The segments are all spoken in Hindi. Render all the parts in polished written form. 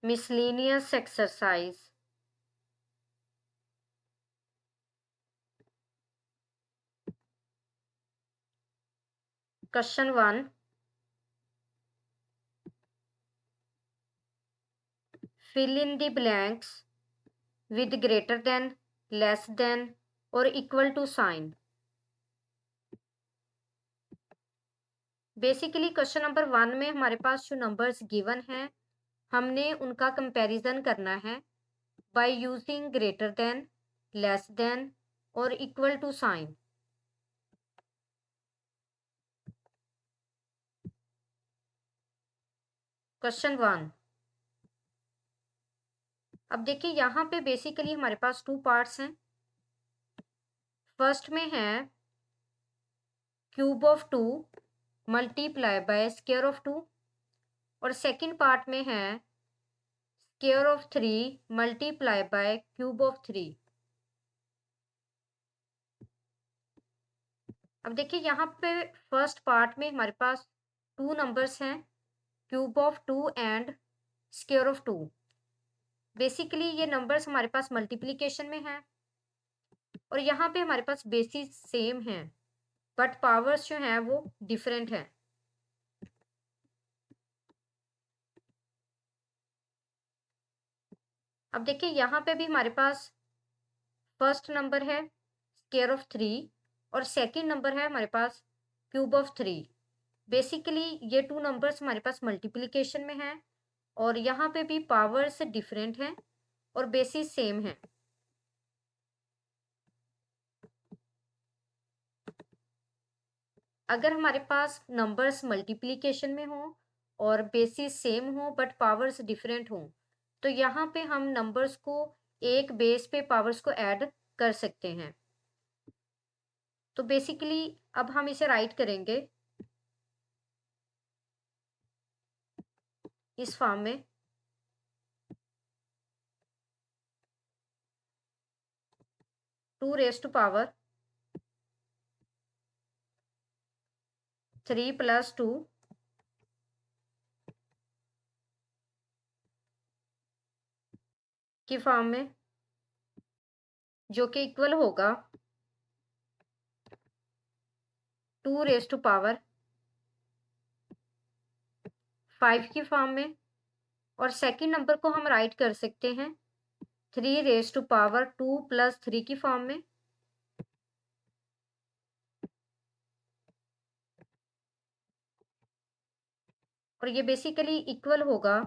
miscellaneous exercise. Question 1. Fill in the blanks with greater than, less than or equal to sign. Basically question number 1 में हमारे पास जो नंबर्स गिवन हैं हमने उनका कंपैरिजन करना है by using greater than, less than और इक्वल टू साइन. क्वेश्चन 1. अब देखिए यहाँ पे बेसिकली हमारे पास 2 पार्ट्स हैं. फर्स्ट में है cube of 2 multiply by square of 2 और सेकंड पार्ट में है square of 3 multiply by cube of 3. अब देखिए यहाँ पे फर्स्ट पार्ट में हमारे पास 2 नंबर्स हैं cube of 2 and square of 2. Basically ये नंबर्स हमारे पास मल्टीप्लिकेशन में हैं और यहाँ पे हमारे पास बेसिस सेम हैं बट पावर्स जो हैं वो डिफरेंट हैं. अब देखिए यहाँ पे भी हमारे पास फर्स्ट नंबर है स्क्वायर ऑफ 3 और सेकंड नंबर है हमारे पास क्यूब ऑफ 3. बेसिकली ये 2 नंबर्स हमारे पास मल्टीप्लिकेशन में हैं और यहाँ पे भी पावर्स डिफरेंट हैं और बेसिस सेम हैं. अगर हमारे पास नंबर्स मल्टीप्लिकेशन में हो और बेसिस सेम हो बट पावर्स डिफरेंट हो तो यहाँ पे हम नंबर्स को एक बेस पे पावर्स को ऐड कर सकते हैं. तो बेसिकली अब हम इसे राइट करेंगे इस फॉर्म में. Two raise to power 3 plus 2 की फॉर्म में जो कि इक्वल होगा 2 रेज टू पावर 5 की फॉर्म में. और सेकंड नंबर को हम राइट कर सकते हैं 3 रेज टू पावर 2 प्लस 3 की फॉर्म में. और ये बेसिकली इक्वल होगा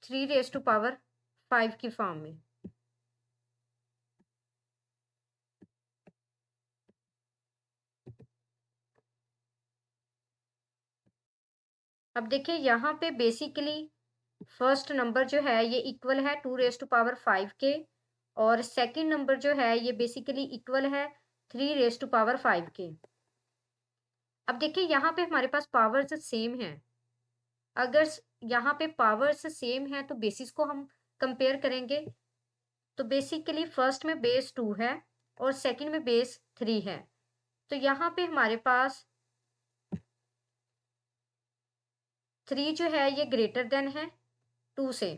3 रेज टू पावर 5 की फॉर्म में. अब देखिए यहाँ पे बेसिकली फर्स्ट नंबर जो है ये इक्वल है 2 रेज टू पावर 5 के और सेकंड नंबर जो है ये बेसिकली इक्वल है 3 रेज टू पावर 5 के. अब देखिए यहाँ पे हमारे पास पावर्स सेम हैं. अगर यहाँ पे पावर्स सेम है तो बेसिस को हम कंपेयर करेंगे तो बेसिकली फर्स्ट में बेस 2 है और सेकंड में बेस 3 है. तो यहाँ पे हमारे पास 3 जो है ये ग्रेटर देन है 2 से.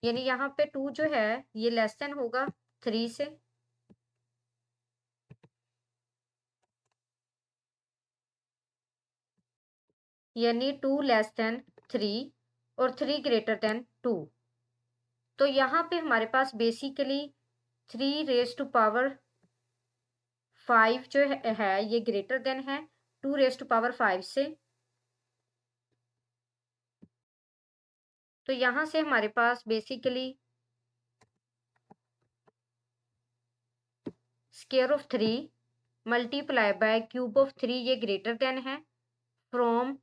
यानी यहाँ पे 2 जो है ये लेस देन होगा 3 से. यानी 2 लेस देन 3 और 3 ग्रेटर देन 2. तो यहाँ पे हमारे पास बेसिकली 3 रेज टू पावर 5 जो है ये ग्रेटर देन है 2 रेज टू पावर 5 से. तो यहाँ से हमारे पास basically square of 3 multiply by cube of 3 ये ग्रेटर देन है from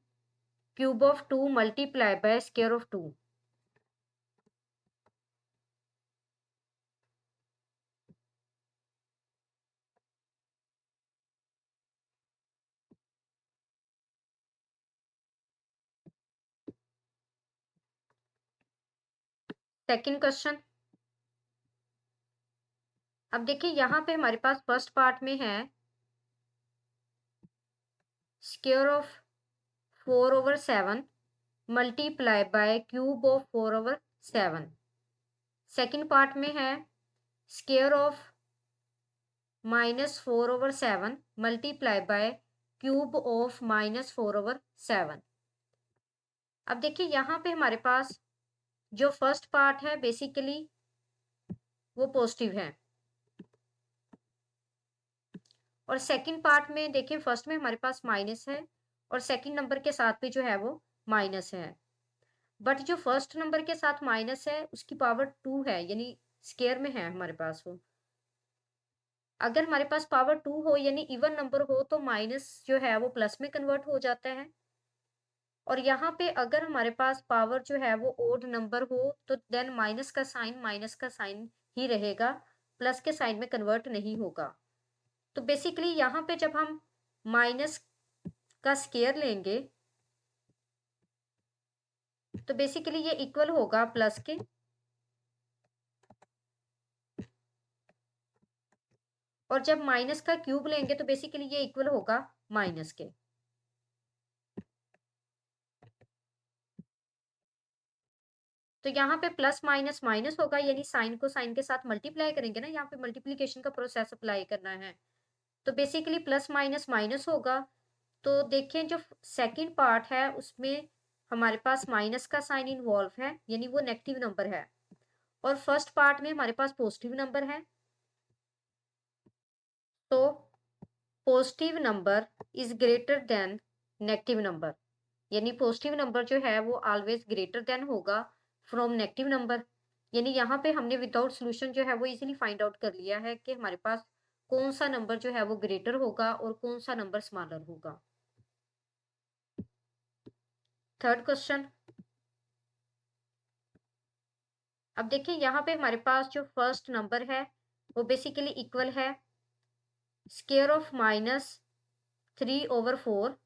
cube of 2 multiply by square of 2. Second question. अब देखिए यहाँ पे हमारे पास फर्स्ट पार्ट में है square of 4/7 multiply by cube of 4/7। Second part में है square of -4/7 multiply by cube of -4/7। अब देखिए यहाँ पे हमारे पास जो फर्स्ट पार्ट है बेसिकली वो पॉजिटिव है, और सेकंड पार्ट में देखिए फर्स्ट में हमारे पास माइनस है और सेकंड नंबर के साथ भी जो है वो माइनस है। बट जो फर्स्ट नंबर के साथ माइनस है उसकी पावर 2 है, यानी स्क्वायर में है हमारे पास वो। अगर हमारे पास पावर 2 हो यानी इवन नंबर हो तो माइनस जो है वो प्लस में कन्वर्ट हो जाता है। और यहाँ पे अगर हमारे पास पावर जो है वो ओड नंबर हो तो देन माइनस का साइन ही रहेगा, प्लस के साइन में कन्वर्ट नहीं होगा। तो बेसिकली यहाँ पे जब हम माइनस का स्क्वायर लेंगे तो बेसिकली ये इक्वल होगा प्लस के, और जब माइनस का क्यूब लेंगे तो बेसिकली ये इक्वल होगा माइनस के। तो यहाँ पे प्लस माइनस माइनस होगा, यानी साइन को साइन के साथ मल्टीप्लाई करेंगे ना, यहाँ पे मल्टीप्लीकेशन का प्रोसेस अप्लाई करना है। तो बेसिकली प्लस माइनस माइनस होगा। तो देखिए जो सेकंड पार्ट है उसमें हमारे पास माइनस का साइन इन्वॉल्व है, यानी वो नेगेटिव नंबर है, और फर्स्ट पार्ट में हमारे पास पॉजिटिव नंबर है। तो positive number is greater than negative number, यानी पॉजिटिव नंबर जो है वो ऑलवेज ग्रेटर देन होगा फ्रॉम नेगेटिव नंबर। यानी यहाँ पे हमने विदाउट सॉल्यूशन जो है वो इजीली फाइंड आउट कर लिया है कि हमारे पास कौन सा नंबर जो है वो ग्रेटर होगा और कौन सा नंबर स्मॉलर होगा। Third question. अब देखिए यहाँ पे हमारे पास जो फर्स्ट नंबर है वो बेसिकली इक्वल है स्क्वायर ऑफ -3/4,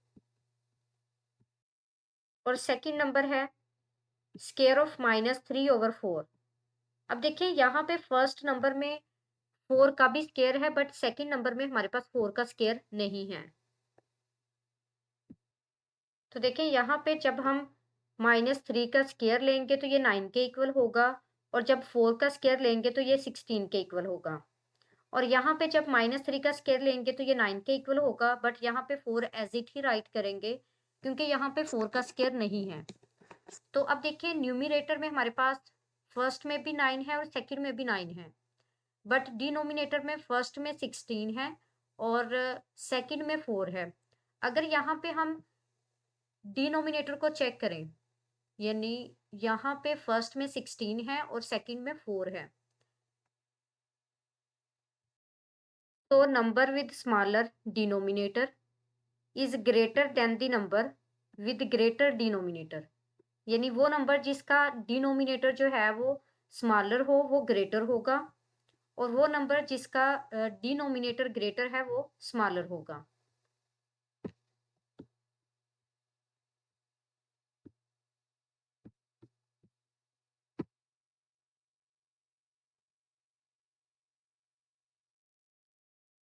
और सेकंड नंबर है स्क्वायर ऑफ -3/4। अब देखिए यहाँ पे फर्स्ट नंबर में 4 का भी स्क्वायर है, बट सेकंड नंबर में हमारे पास 4 का स्क्वायर नहीं है। तो देखिए यहाँ पे जब हम -3 का स्क्वायर लेंगे तो ये 9 के इक्वल होगा, और जब 4 का स्क्वायर लेंगे तो ये 16 के इक्वल होगा। और यहाँ पे जब -3 का स्क्वायर लेंगे तो ये 9 के इक्वल होगा, बट यहाँ पे 4 एज इट ही राइट करेंगे क्योंकि यहाँ पे 4 का स्क्वायर नहीं है। तो अब देखिए न्यूमिनेटर में हमारे पास फर्स्ट में भी 9 है और सेकंड में भी 9 है, बट डिनोमिनेटर में फर्स्ट में 16 है और सेकंड में 4 है। अगर यहाँ पे हम डिनोमिनेटर को चेक करें, यानी यहाँ पे फर्स्ट में 16 है और सेकंड में 4 है, तो number with smaller denominator is greater than the number with greater denominator, यानी वो नंबर जिसका डिनोमिनेटर जो है वो स्मॉलर हो वो ग्रेटर होगा, और वो नंबर जिसका डिनोमिनेटर ग्रेटर है वो स्मॉलर होगा।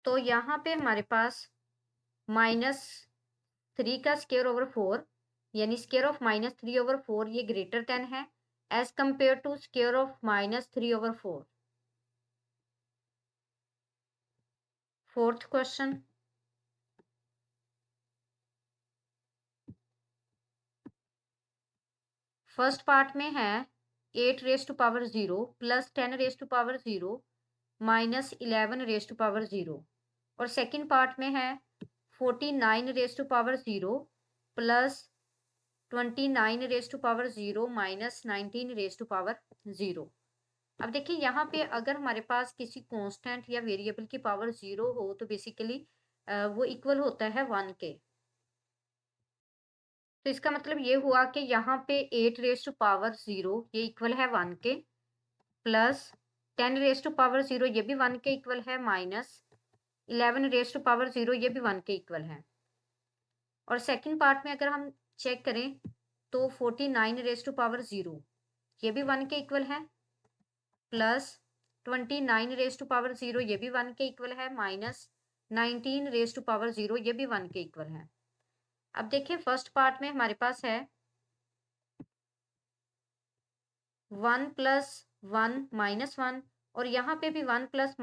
तो यहाँ पे हमारे पास -3 का स्क्वायर/4 यानी स्क्वायर ऑफ -3/4 ये ग्रेटर देन है as compared to square of -3/4। Fourth question. First part में है 8 प्लस 10 -11 और सेकंड पार्ट में है 49 प्लस 29 -19 अब देखिए यहाँ पे अगर हमारे पास किसी कांस्टेंट या वेरिएबल की पावर 0 हो तो बेसिकली वो इक्वल होता है 1 के। तो इसका मतलब ये हुआ कि यहाँ पे 8 ये इक्वल है 1 के, प्लस 10 ये भी 1 के इक्वल है, माइनस 11 ये भी 1 के इक्वल है। और सेकंड पार्ट में अगर हम चेक करें तो 49 ये भी 1 के इक्वल है, प्लस 29 रेज टू पावर 0 ये भी 1 के इक्वल है, माइनस 19 रेज टू पावर 0 ये भी 1 के इक्वल है। अब देखिए फर्स्ट पार्ट में हमारे पास है 1 प्लस 1 माइनस 1, और यहाँ पे भी 1 प्लस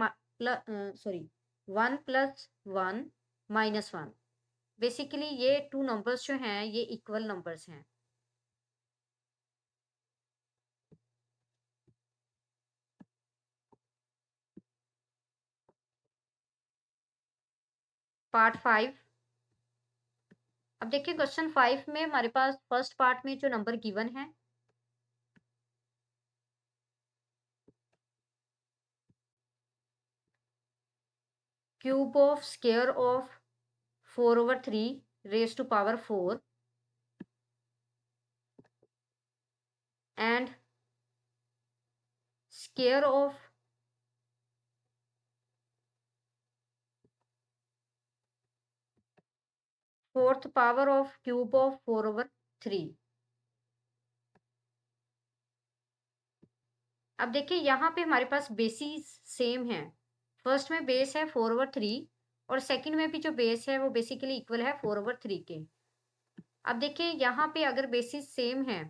1 प्लस 1 माइनस 1। बेसिकली ये टू नंबर्स जो हैं ये इक्वल नंबर्स हैं। पार्ट 5। अब देखिए क्वेश्चन 5 में हमारे पास फर्स्ट पार्ट में जो नंबर गिवन है cube of square of 4/3 raise to power 4 and square of fourth power of cube of 4/3। अब देखिए यहाँ पे हमारे पास बेसिस सेम है। फर्स्ट में बेस है 4/3 और सेकंड में भी जो बेस है वो बेसिकली इक्वल है 4/3 के। अब देखिए यहाँ पे अगर बेसिस सेम है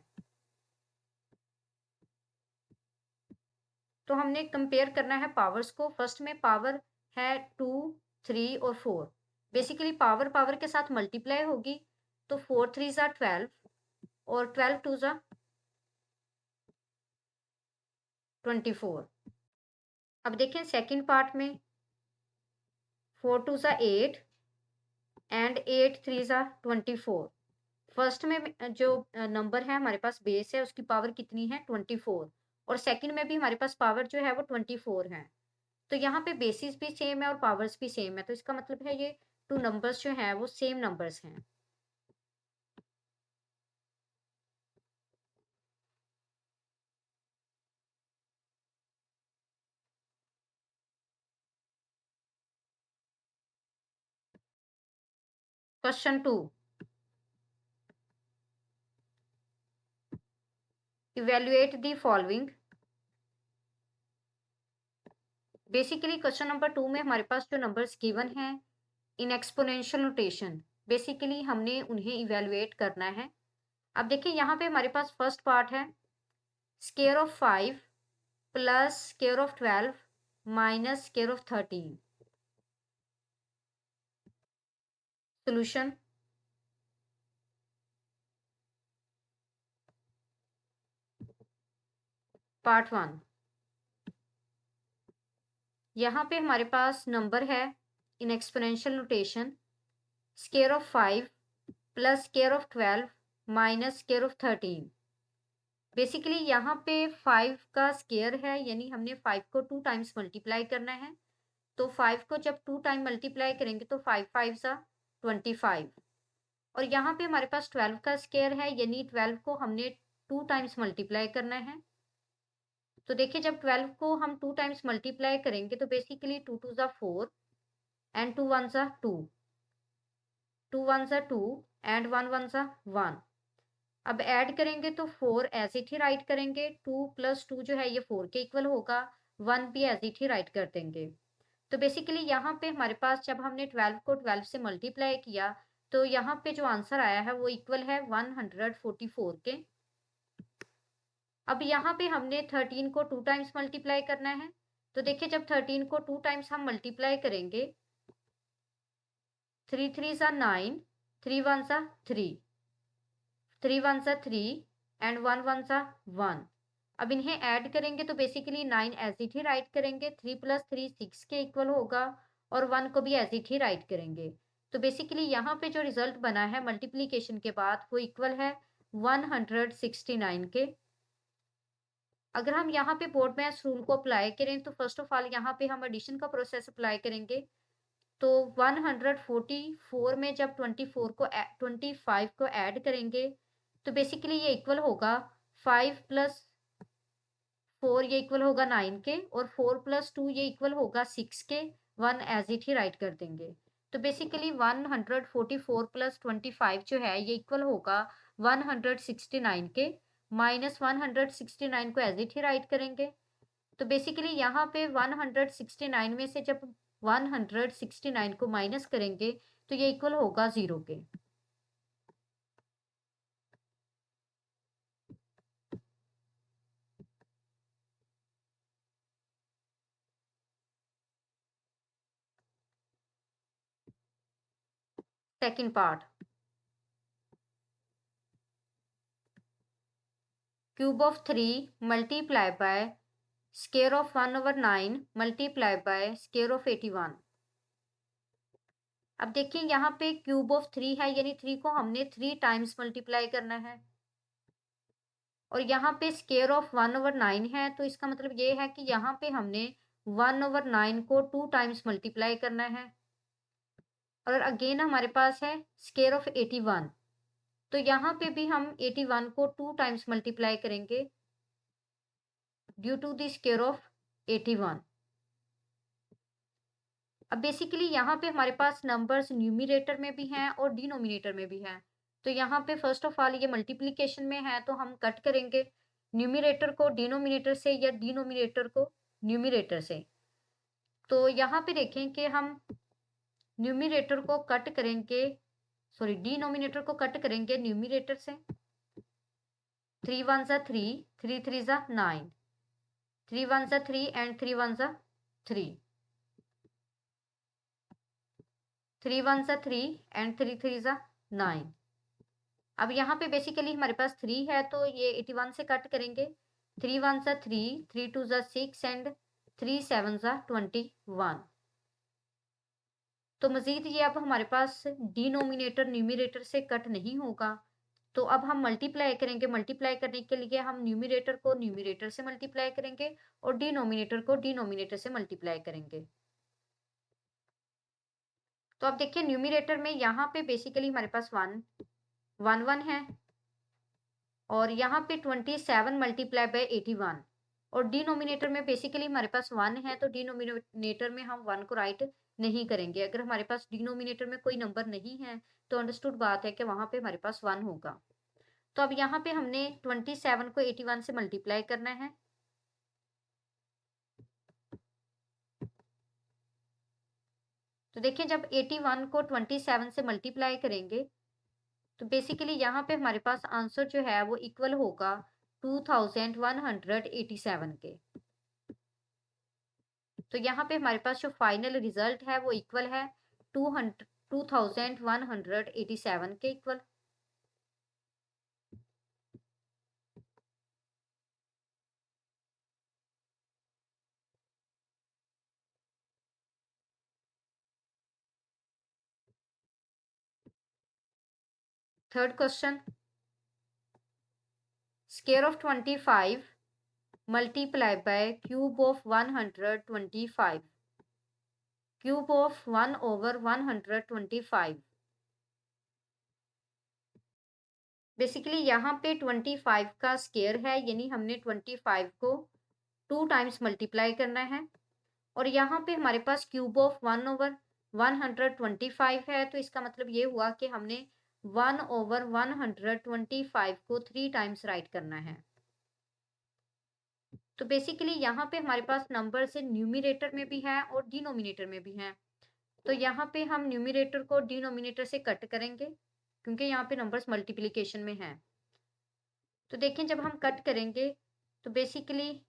तो हमने कंपेयर करना है पावर्स को। फर्स्ट में पावर है 2, 3 और 4। बेसिकली पावर पावर के साथ मल्टीप्लाई होगी, तो 4 3 ज़ा 12 और 12 2 ज़ा 24। अब देखें सेकंड पार्ट में 4 2 ज़ा 8 एंड 8 3 ज़ा 24। फर्स्ट में जो नंबर है हमारे पास बेस है उसकी पावर कितनी है 24, और सेकंड में भी हमारे पास पावर जो है वो 24 है। तो यहाँ पे बेसिस भी सेम है और पावर्स भी सेम है, तो इसका मतलब है ये टू नंबर्स जो हैं वो सेम नंबर्स हैं। Question 2, evaluate the following. Basically question number 2 में हमारे पास जो नंबर्स गिवन हैं इन एक्सपोनेंशियल नोटेशन, बेसिकली हमने उन्हें इवेल्युएट करना है। अब देखिए यहाँ पे हमारे पास फर्स्ट पार्ट है square of 5 plus square of 12 minus square of 13। Solution, part 1। यहाँ पे हमारे पास नंबर है in exponential notation square of 5 plus square of 12 minus square of 13। Basically यहाँ पे 5 का स्क्वायर है, यानी हमने 5 को 2 टाइम्स मल्टीप्लाई करना है। तो 5 को जब 2 टाइम मल्टीप्लाई करेंगे तो 5 5 सा 25। और यहाँ पे हमारे पास 12 का स्क्वायर है, यानी 12 को हमने 2 टाइम्स मल्टीप्लाई करना है। तो देखिए जब 12 को हम 2 टाइम्स मल्टीप्लाई करेंगे तो बेसिकली 2 2 ज़ा 4 एंड 2 1 ज़ा 2, 2 1 ज़ा 2 एंड 1 1 ज़ा 1। अब ऐड करेंगे तो 4 एज इट ही राइट करेंगे, 2 प्लस 2 जो है ये 4 के इक्वल होगा, 1 भी एज इट ही राइट कर देंगे। तो बेसिकली यहाँ पे हमारे पास जब हमने 12 को 12 से मल्टीप्लाई किया तो यहाँ पे जो आंसर आया है वो इक्वल है 144 के। अब यहाँ पे हमने 13 को 2 टाइम्स मल्टीप्लाई करना है। तो देखिए जब 13 को 2 टाइम्स हम मल्टीप्लाई करेंगे 3 3 ज़ा 9, 3 1 ज़ा 3, 3 1 ज़ा 3 एंड 1 1 ज़ा 1। अब इन्हें ऐड करेंगे तो बेसिकली 9 एज इट ही राइट करेंगे, 3 प्लस 3 6 के इक्वल होगा, और 1 को भी एज इट ही राइट करेंगे। तो बेसिकली यहाँ पे जो रिजल्ट बना है मल्टीप्लीकेशन के बाद वो इक्वल है 169 के। अगर हम यहाँ पे बोर्ड मैथ्स रूल को अप्लाई करें तो फर्स्ट ऑफ ऑल यहाँ पे हम एडिशन का प्रोसेस अप्लाई करेंगे। तो 144 में जब 25 को ऐड करेंगे तो बेसिकली ये इक्वल होगा 5 प्लस 4 ये इक्वल होगा 9 के, और 4 प्लस 2 ये इक्वल होगा 6 के। 1 एज इट ही राइट कर देंगे। तो बेसिकली 144 प्लस 25 जो है ये इक्वल होगा 169 के, माइनस 169 को एज इट ही राइट करेंगे। तो बेसिकली यहाँ पे 169 में से जब 169 को माइनस करेंगे तो ये इक्वल होगा 0 के। Second part, cube of 3 multiply by square of 1/9 multiply by square of 81। अब देखिए यहाँ पे क्यूब ऑफ 3 है, यानी 3 को हमने 3 टाइम्स मल्टीप्लाई करना है, और यहाँ पे स्क्वायर ऑफ 1/9 है, तो इसका मतलब ये है कि यहाँ पे हमने 1/9 को 2 टाइम्स मल्टीप्लाई करना है। और अगेन हमारे पास है स्क्वायर ऑफ 81, तो यहाँ पे भी हम 81 को 2 टाइम्स मल्टीप्लाई करेंगे due to the square of 81। अब बेसिकली यहाँ पे हमारे पास नंबर्स न्यूमरेटर में भी हैं और डिनोमिनेटर में भी हैं। तो यहाँ पे फर्स्ट ऑफ ऑल ये मल्टीप्लिकेशन में है, तो हम कट करेंगे न्यूमरेटर को डिनोमिनेटर से या डिनोमिनेटर को न्यूमरेटर से। तो यहाँ पे देखें कि हम न्यूमरेटर को कट करेंगे, सॉरी डिनोमिनेटर को कट करेंगे न्यूमरेटर से। 3 1 जा 3, 3 3 जा 9, 3 1 जा 3 एंड 3 1 जा 3, 3 1 जा 3 एंड 3 3 जा 9। अब यहाँ पे बेसिकली हमारे पास 3 है, तो ये 81 से कट करेंगे। 3 1 जा 3, 3 2 जा 6 एंड 3 7 जा 21। तो मजीद ये अब हमारे पास डिनोमिनेटर न्यूमरेटर से कट नहीं होगा, तो अब हम मल्टीप्लाई करेंगे। मल्टीप्लाई करने के लिए हम न्यूमरेटर को न्यूमरेटर से मल्टीप्लाई करेंगे और डिनोमिनेटर को डिनोमिनेटर से मल्टीप्लाई करेंगे। तो अब देखिए न्यूमरेटर में यहाँ पे बेसिकली हमारे पास 1 1 1 है, और यहाँ पे 27 मल्टीप्लाई बाय 81, और डिनोमिनेटर में बेसिकली हमारे पास 1 है, तो डिनोमिनेटर में हम 1 को राइट नहीं करेंगे। अगर हमारे पास डिनोमिनेटर में कोई नंबर नहीं है तो अंडरस्टूड बात है कि वहां पे हमारे पास 1 होगा। तो अब यहाँ पे हमने 27 को 81 से मल्टीप्लाई करना है। तो देखिए जब 81 को 27 से मल्टीप्लाई करेंगे तो बेसिकली यहाँ पे हमारे पास आंसर जो है वो इक्वल होगा 2187 के। तो यहाँ पे हमारे पास जो फाइनल रिजल्ट है वो इक्वल है 2187 के equal. Third question, square of 25 multiply by cube of 125, cube of 1/125। Basically यहाँ पे 25 का स्क्वायर है, यानी हमने 25 को 2 टाइम्स मल्टीप्लाई करना है, और यहाँ पे हमारे पास क्यूब ऑफ 1/125 है, तो इसका मतलब ये हुआ कि हमने 1/125 को 3 टाइम्स राइट करना है। तो बेसिकली यहाँ पे हमारे पास नंबर से न्यूमरेटर में भी है और डिनोमिनेटर में भी है, तो यहाँ पे हम न्यूमरेटर को डिनोमिनेटर से कट करेंगे क्योंकि यहाँ पे नंबर्स मल्टीप्लिकेशन में है। तो देखें जब हम कट करेंगे तो बेसिकली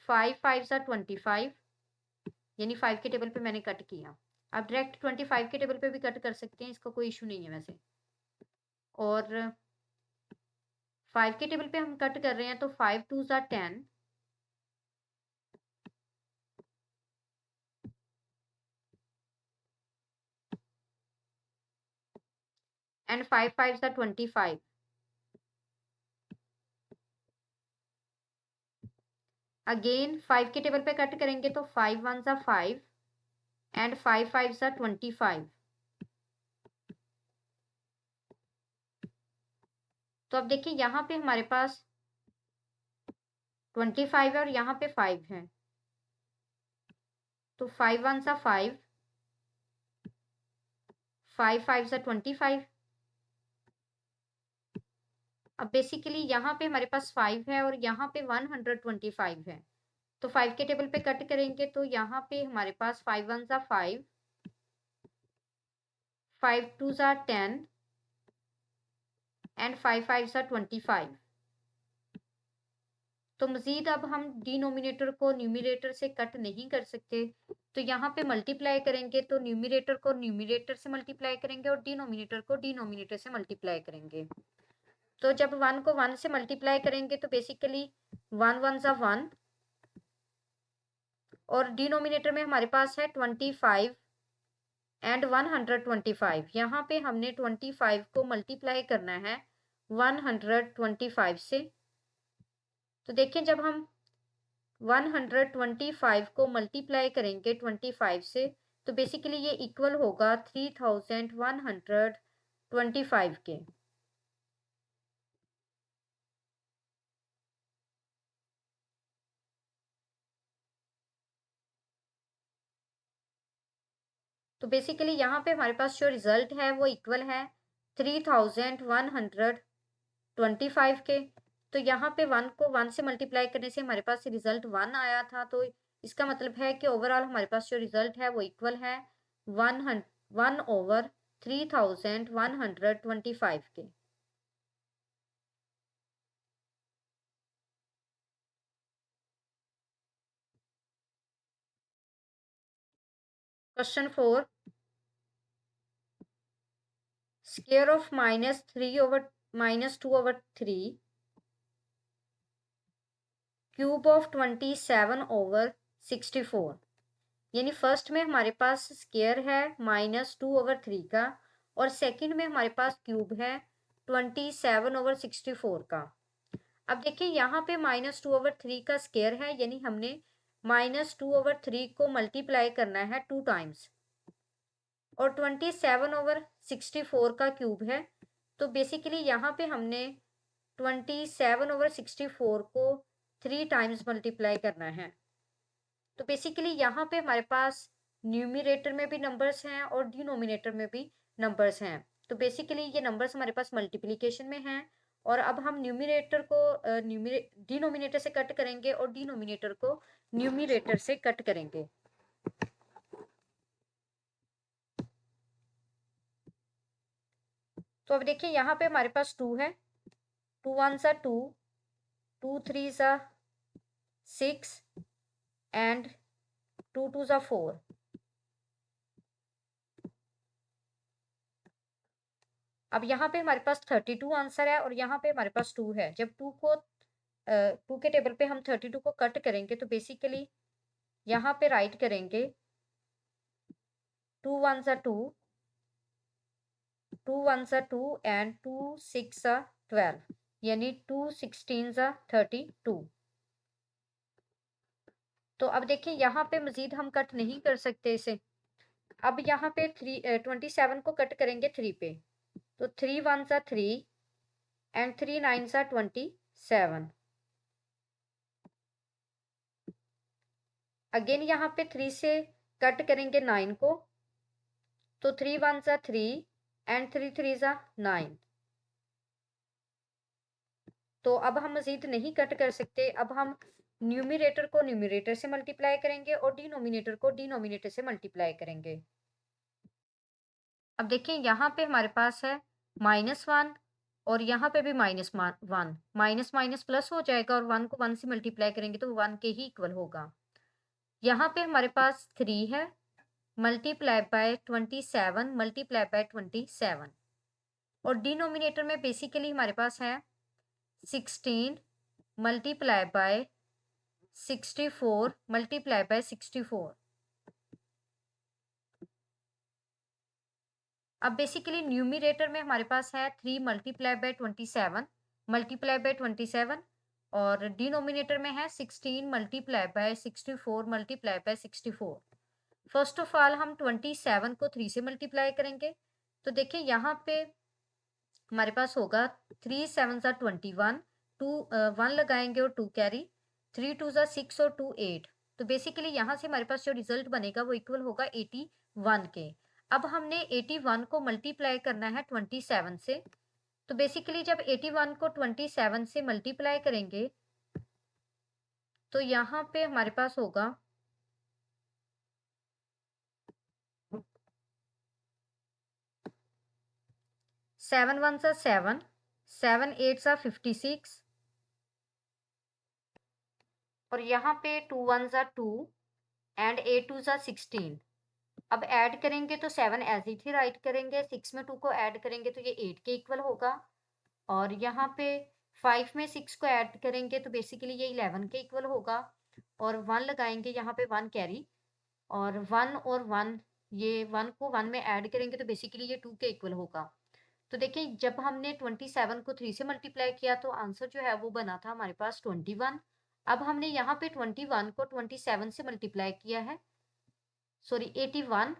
5 5 सा 25, यानी 5 के टेबल पे मैंने कट किया। आप डायरेक्ट 25 के टेबल पे भी कट कर सकते हैं, इसका कोई इशू नहीं है वैसे। और 5 के टेबल पे हम कट कर रहे हैं, तो 5 2 सा 10 एंड 5 5 सा 25। अगेन 5 के टेबल पे कट करेंगे तो 5 1 सा 5 एंड 5 5 सा 25। तो अब देखिए यहाँ पे हमारे पास 25 है और यहाँ पे 5 है, तो 5 1 सा 5, 5 5 सा 25। अब बेसिकली यहाँ पे हमारे पास 5 है और यहाँ पे 125 है, तो 5 के टेबल पे कट करेंगे तो यहाँ पे हमारे पास 5 1 ज़ा 5, 5 2 ज़ा 10 एंड 5 5 ज़ा 25। तो मजीद अब हम डिनोमिनेटर को न्यूमिनेटर से कट नहीं कर सकते, तो यहाँ पे मल्टीप्लाई करेंगे तो न्यूमिनेटर को न्यूमिनेटर से मल्टीप्लाई करेंगे और डिनोमिनेटर को डिनोमिनेटर से मल्टीप्लाई करेंगे। तो जब 1 को 1 से मल्टीप्लाई करेंगे तो बेसिकली 1 1 ज़ा 1 और डिनोमिनेटर में हमारे पास है 25 एंड 125। यहाँ पे हमने 25 को मल्टीप्लाई करना है 125 से। तो देखिए जब हम 125 को मल्टीप्लाई करेंगे 25 से तो बेसिकली ये इक्वल होगा 3125 के। तो बेसिकली यहाँ पे हमारे पास जो रिजल्ट है वो इक्वल है 3125 के। तो यहाँ पे 1 को 1 से मल्टीप्लाई करने से हमारे पास रिजल्ट 1 आया था, तो इसका मतलब है कि ओवरऑल हमारे पास जो रिजल्ट है वो इक्वल है 1/3125 के। Question 4, square of -2/3 cube of 27/64। यानी फर्स्ट में हमारे पास स्क्वायर है -2/3 का और सेकंड में हमारे पास क्यूब है 27/64 का। अब देखिए यहाँ पे -2/3 का स्क्वायर है, यानी हमने -2/3 को मल्टीप्लाई करना है 2 टाइम्स और 27/64 का क्यूब है। तो बेसिकली यहाँ पे हमने 27/64 को 3 टाइम्स मल्टीप्लाई करना है। तो बेसिकली यहाँ पे हमारे पास न्यूमिनेटर में भी नंबर्स हैं और डिनोमिनेटर में भी नंबर्स हैं। तो बेसिकली ये नंबर्स हमारे पास मल्टीप्लिकेशन में हैं और अब हम न्यूमिनेटर को डिनोमिनेटर से कट करेंगे और डिनोमिनेटर को न्यूमिनेटर से कट करेंगे। तो अब देखिए यहाँ पे हमारे पास 2 है, 2 1 ज़ा 2, 2 3 ज़ा 6 एंड 2 2 ज़ा 4। अब यहाँ पे हमारे पास 32 आंसर है और यहाँ पे हमारे पास 2 है। जब 2 के टेबल पे हम 32 को कट करेंगे तो बेसिकली यहाँ पे राइट करेंगे 2 1 ज़ा 2, 2 1 ज़ा 2 एंड 2 6 ज़ा 12, यानी 2 16 ज़ा 32। तो अब देखिए यहाँ पे मजीद हम कट नहीं कर सकते इसे। अब यहाँ पे 27 को कट करेंगे 3 पे, तो 3 1 ज़ा 3 एंड 3 9 ज़ा 27। अगेन यहाँ पे 3 से कट करेंगे 9 को, तो 3 1 ज़ा 3 एंड 3 3 ज़ा 9। तो अब हम मजीद नहीं कट कर सकते। अब हम न्यूमिनेटर को न्यूमिनेटर से मल्टीप्लाई करेंगे और डिनोमिनेटर को डिनोमिनेटर से मल्टीप्लाई करेंगे। अब देखिए यहाँ पे हमारे पास है -1 और यहाँ पे भी -1, माइनस माइनस प्लस हो जाएगा और 1 को 1 से मल्टीप्लाई करेंगे तो 1 के ही इक्वल होगा। यहाँ पे हमारे पास 3 है, मल्टीप्लाई बाय 27 मल्टीप्लाई बाय 27 और डिनोमिनेटर में बेसिकली हमारे पास है 16 मल्टीप्लाई बाय 64 मल्टीप्लाई बाय 64। अब बेसिकली न्यूमिनेटर में हमारे पास है 3 मल्टीप्लाई बाय 27 मल्टीप्लाई बाय 27 और डिनोमिनेटर में है 16 multiply by 64 multiply by 64। First of all हम 27 को 3 से मल्टीप्लाई करेंगे, तो देखिए यहाँ पे हमारे पास होगा 3 7 ज़ा 21, 2 1 लगाएंगे और 2 कैरी, 3 2 ज़ा 6 और 2 8। तो बेसिकली यहाँ से हमारे पास जो रिजल्ट बनेगा वो इक्वल होगा 81 के। अब हमने 81 को मल्टीप्लाई करना है 27 से, तो बेसिकली जब 81 को 27 से मल्टीप्लाई करेंगे तो यहाँ पे हमारे पास होगा 7 1 सा 7, 7 8 सा 56 और यहाँ पे 2 1 सा 2 एंड 8 2 सा 16। अब ऐड करेंगे तो 7 एज इट ही राइट करेंगे, 6 में 2 को ऐड करेंगे तो ये 8 के इक्वल होगा और यहाँ पे 5 में 6 को ऐड करेंगे तो बेसिकली ये 11 के इक्वल होगा और 1 लगाएंगे यहाँ पे 1 कैरी और 1 और 1 ये 1 को 1 में ऐड करेंगे तो बेसिकली ये 2 के इक्वल होगा। तो देखिए जब हमने 27 को 3 से मल्टीप्लाई किया तो आंसर जो है वो बना था हमारे पास 21। अब हमने यहाँ पे 21 को 27 से मल्टीप्लाई किया है, सॉरी 81,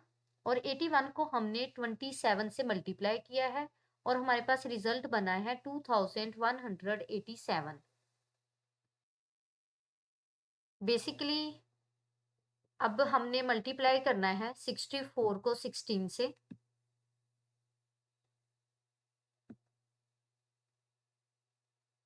और 81 को हमने 27 से मल्टीप्लाई किया है और हमारे पास रिजल्ट बना है 2187। बेसिकली अब हमने मल्टीप्लाई करना है 64 को 16 से।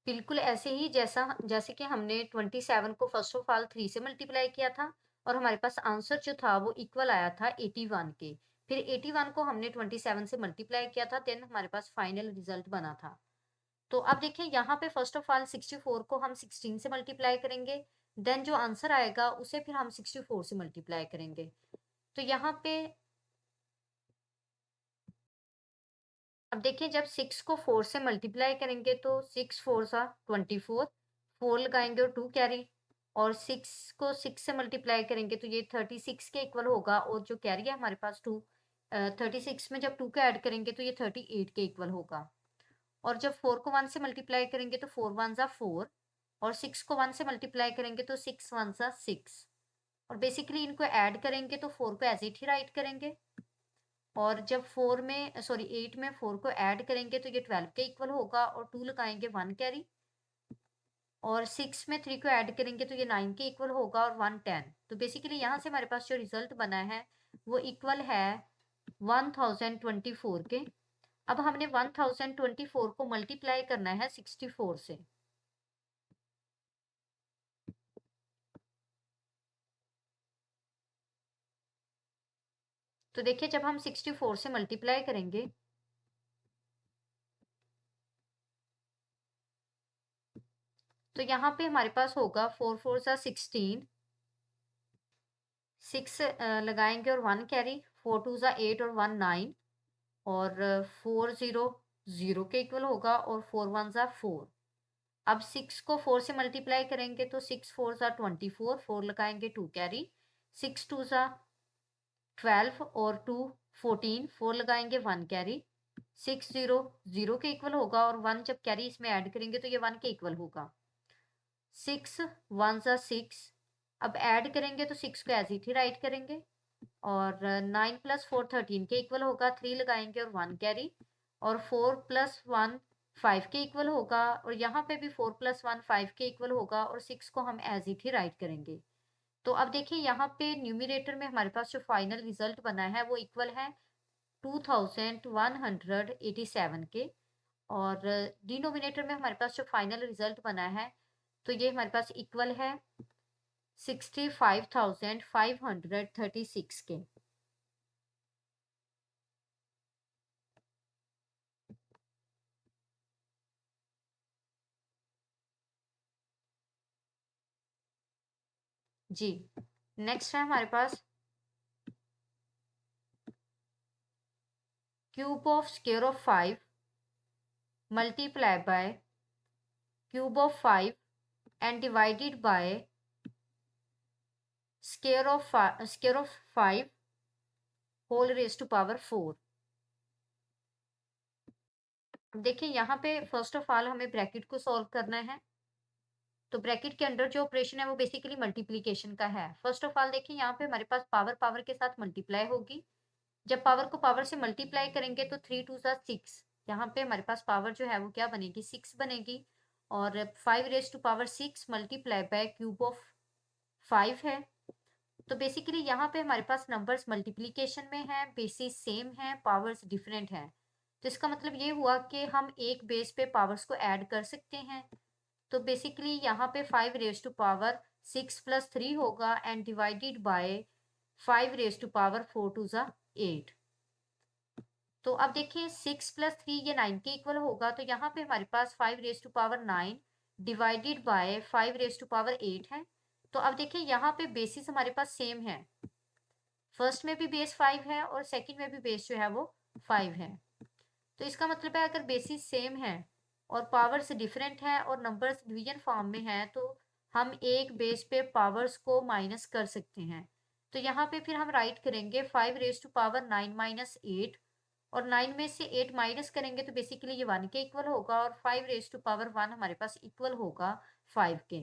बिल्कुल ऐसे ही जैसे कि हमने 27 को फर्स्ट ऑफ ऑल 3 से मल्टीप्लाई किया था और हमारे पास आंसर जो था वो इक्वल आया था 81 के। फिर 81 को हमने 27 से मल्टीप्लाई किया था, देन हमारे पास फाइनल रिजल्ट बना था। तो अब देखिए यहाँ पे फर्स्ट ऑफ ऑल 64 को हम 16 से मल्टीप्लाई करेंगे, देन जो आंसर आएगा उसे फिर हम 64 से मल्टीप्लाई करेंगे। तो यहाँ पे अब देखिए जब 6 को 4 से मल्टीप्लाई करेंगे तो 6 4 सा 24, 4 लगाएंगे और 2 कैरी और 6 को 6 से मल्टीप्लाई करेंगे तो ये 36 के इक्वल होगा और जो कैरी है हमारे पास 2, 36 में जब 2 का ऐड करेंगे तो ये 38 के इक्वल होगा। और जब 4 को 1 से मल्टीप्लाई करेंगे तो 4 1 सा 4 और 6 को 1 से मल्टीप्लाई करेंगे तो 6 1 सा 6 और बेसिकली इनको ऐड करेंगे तो 4 को एज इट ही राइट करेंगे और जब 4 में सॉरी 8 में 4 को ऐड करेंगे तो ये 12 के इक्वल होगा और 2 लगाएंगे 1 कैरी और 6 में 3 को ऐड करेंगे तो ये 9 के इक्वल होगा और 1 10। तो बेसिकली यहाँ से हमारे पास जो रिजल्ट बना है वो इक्वल है 1024 के। अब हमने 1024 को मल्टीप्लाई करना है 64 से। तो देखिए जब हम 64 से मल्टीप्लाई करेंगे तो यहाँ पे हमारे पास होगा 4 4 सा 16, 6 लगाएंगे और 1 कैरी, 4 2 सा 8 और 1 9 और 4 0 0 के इक्वल होगा और 4 1 सा 4। अब 6 को 4 से मल्टीप्लाई करेंगे तो 6 4 सा 24, 4 लगाएंगे 2 कैरी, 6 2 सा 12 और 2 14, 4 लगाएंगे 1 कैरी, 6 0 0 के इक्वल होगा और 1 जब कैरी इसमें ऐड करेंगे तो ये 1 के इक्वल होगा। 6 1 सा 6, अब ऐड करेंगे तो 6 को एज इट ही राइट करेंगे और 9 प्लस 4 13 के इक्वल होगा, 3 लगाएंगे और 1 कैरी और 4 प्लस 1 5 के इक्वल होगा और यहाँ पे भी 4 प्लस 1 5 के इक्वल होगा और 6 को हम एज इट ही राइट करेंगे। तो अब देखिए यहाँ पे न्यूमिनेटर में हमारे पास जो फाइनल रिजल्ट बना है वो इक्वल है 2187 के और डिनोमिनेटर में हमारे पास जो फाइनल रिजल्ट बना है तो ये हमारे पास इक्वल है 65,536 के। जी नेक्स्ट है हमारे पास cube of square of 5 multiply by cube of 5 and divided by square of 5 whole raise to power 4। देखिए यहाँ पे फर्स्ट ऑफ ऑल हमें ब्रैकेट को सॉल्व करना है। तो ब्रैकेट के अंदर जो ऑपरेशन है वो बेसिकली मल्टीप्लिकेशन का है। फर्स्ट ऑफ ऑल देखिए यहाँ पे हमारे पास पावर पावर के साथ मल्टीप्लाई होगी। जब पावर को पावर से मल्टीप्लाई करेंगे तो 3 2 सा 6, यहाँ पे हमारे पास पावर जो है वो क्या बनेगी 6 बनेगी और 5 raise to power 6 multiply by cube of 5 है। तो बेसिकली यहाँ पे हमारे पास नंबर्स मल्टीप्लिकेशन में है, बेसिस सेम है, पावर्स डिफरेंट है। तो इसका मतलब ये हुआ कि हम एक बेस पे पावर्स को ऐड कर सकते हैं। तो बेसिकली यहाँ पे 5 रेज टू पावर 6 प्लस 3 होगा and divided by 5 raise to power 4 टू ज़ा 8। तो अब देखिए 6 प्लस 3 ये 9 के इक्वल होगा, तो यहाँ पे हमारे पास 5 raise to power 9 divided by 5 raise to power 8 है। तो अब देखिए यहाँ पे बेसिस हमारे पास सेम है, फर्स्ट में भी बेस 5 है और सेकंड में भी बेस जो है वो 5 है। तो इसका मतलब है अगर बेसिस सेम है और पावर्स डिफरेंट है और नंबर्स डिवीजन फॉर्म में है, तो हम एक बेस पे पावर्स को माइनस कर सकते हैं। तो यहाँ पे फिर हम राइट करेंगे 5 रेज टू पावर 9 माइनस 8, और 9 में से 8 माइनस करेंगे तो बेसिकली ये 1 के इक्वल होगा, और 5 रेज टू पावर 1 हमारे पास इक्वल होगा 5 के।